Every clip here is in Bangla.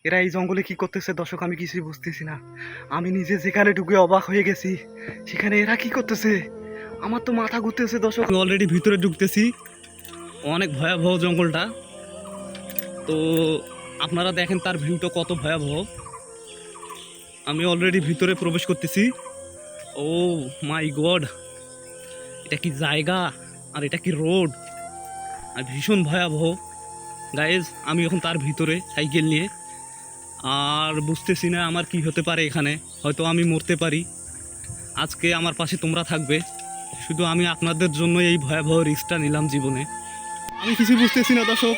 এরা এই জঙ্গলে কি করতেছে দর্শক, আমি কিছুই বুঝতেছি না। আমি নিজে যেখানে ঢুকে অবাক হয়ে গেছি, সেখানে এরা কি করতেছে, আমার তো মাথা ঘুরতেছে দর্শক। আমি অলরেডি ভিতরে ঢুকতেছি, অনেক ভয়াবহ জঙ্গলটা। তো আপনারা দেখেন তার ভিউটা কত ভয়াবহ। আমি অলরেডি ভিতরে প্রবেশ করতেছি। ও মাই গড, এটা কি জায়গা আর এটা কি রোড, আর ভীষণ ভয়াবহ গাইজ। আমি এখন তার ভিতরে সাইকেল নিয়ে, আর বুঝতেছি না আমার কি হতে পারে এখানে। হয়তো আমি মরতে পারি। আজকে আমার পাশে তোমরা থাকবে, শুধু আমি আপনাদের জন্য এই ভয়াবহ রিস্কটা নিলাম জীবনে। আমি কিছু বুঝতেছি না দর্শক।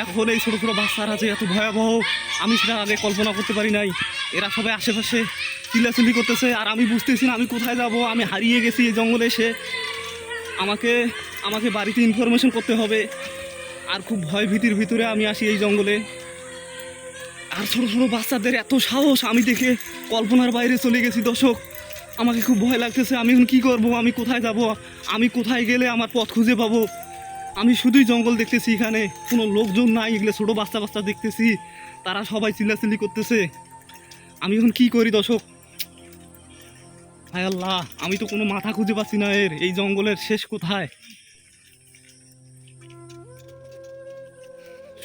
এখন এই ছোটো ছোটো বাচ্চারা যে এত ভয়াবহ, আমি সেটা আগে কল্পনা করতে পারি নাই। এরা সবাই আশেপাশে চিল্লাচিল্লি করতেছে, আর আমি বুঝতেছি না আমি কোথায় যাব। আমি হারিয়ে গেছি এই জঙ্গলে এসে। আমাকে আমাকে বাড়িতে ইনফরমেশন করতে হবে। আর খুব ভয় ভীতির ভিতরে আমি আসি এই জঙ্গলে। আর ছোটো ছোটো বাচ্চাদের এত সাহস আমি দেখে কল্পনার বাইরে চলে গেছি দর্শক। আমাকে খুব ভয় লাগতেছে। আমি এখন কী করবো, আমি কোথায় যাব, আমি কোথায় গেলে আমার পথ খুঁজে পাবো। আমি শুধুই জঙ্গল দেখতেছি, এখানে কোনো লোকজন নাই। এগুলো ছোটো বাচ্চা বাচ্চা দেখতেছি, তারা সবাই চিল্লাচিল্লি করতেছে। আমি এখন কি করি দর্শক? হায় আল্লাহ, আমি তো কোনো মাথা খুঁজে পাচ্ছি না এই জঙ্গলের শেষ কোথায়।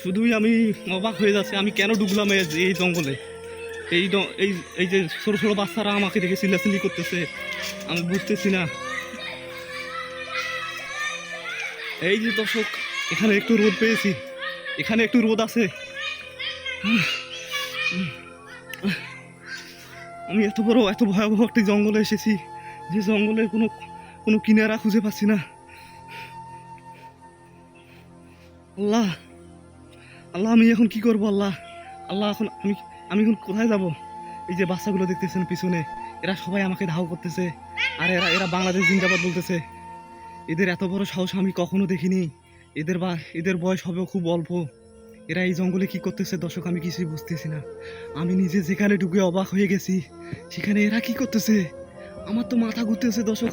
শুধুই আমি অবাক হয়ে যাচ্ছি, আমি কেন ঢুকলাম এই জঙ্গলে। এই এই এই যে ছোটো ছোটো বাচ্চারা আমাকে দেখে চিল্লাচিল্লি করতেছে, আমি বুঝতেছি না। এই যে দর্শক, এখানে একটু রোদ পেয়েছি, এখানে একটু রোদ আছে। আমি এত বড় এত ভয়াবহ একটি জঙ্গলে এসেছি, যে জঙ্গলের কোনো কোনো কিনারা খুঁজে পাচ্ছি না। আল্লাহ আল্লাহ, আমি এখন কি করবো? আল্লাহ আল্লাহ, এখন আমি এখন কোথায় যাব? এই যে বাচ্চাগুলো দেখতেছেন পিছনে, এরা সবাই আমাকে ধাও করতেছে, আর এরা এরা বাংলাদেশ জিন্দাবাদ বলতেছে। এদের এত বড় সাহস আমি কখনো দেখিনি। এদের বয়স হবে খুব অল্প। এরা এই জঙ্গলে কি করতেছে দর্শক, আমি কিছুই বুঝতেছি না। আমি নিজে যেখানে ঢুকে অবাক হয়ে গেছি, সেখানে এরা কি করতেছে, আমার তো মাথা ঘুরতেছে দর্শক।